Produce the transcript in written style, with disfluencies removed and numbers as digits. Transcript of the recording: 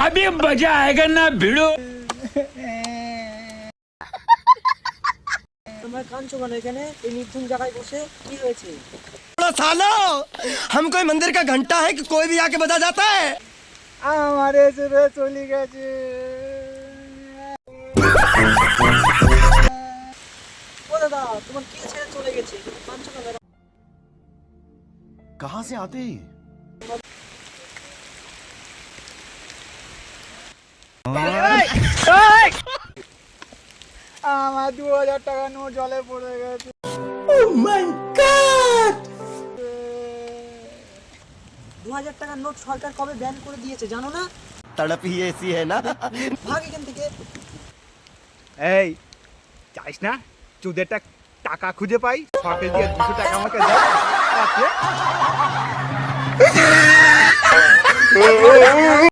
अभी मजा आएगा ना भिड़ो। তোমরা কাঁদছো কেন এখানে এই নির্জন জায়গায় বসে? কি হয়েছে? सालो हम कोई मंदिर का घंटा है कि कोई भी आके बजा जाता है। আমারে ছেড়ে চলে গেছে। ও দাদা, তোমার কে ছেড়ে চলে গেছে? তুমি কাঁদছো কেন? कहाँ से आते हैं? আমার 2000 টাকা নোট জলে পড়ে গেছে। Oh my God! 2000 টাকার নোট সরকার কবে ব্যান করে দিয়েছে জানো না? तड़प ही ऐसी है ना। ভাগ এখান থেকে। এই চাইস না চুদেরটা টাকা খুঁজে পাই, সরকার দিয়ে 200 টাকা আমাকে দাও।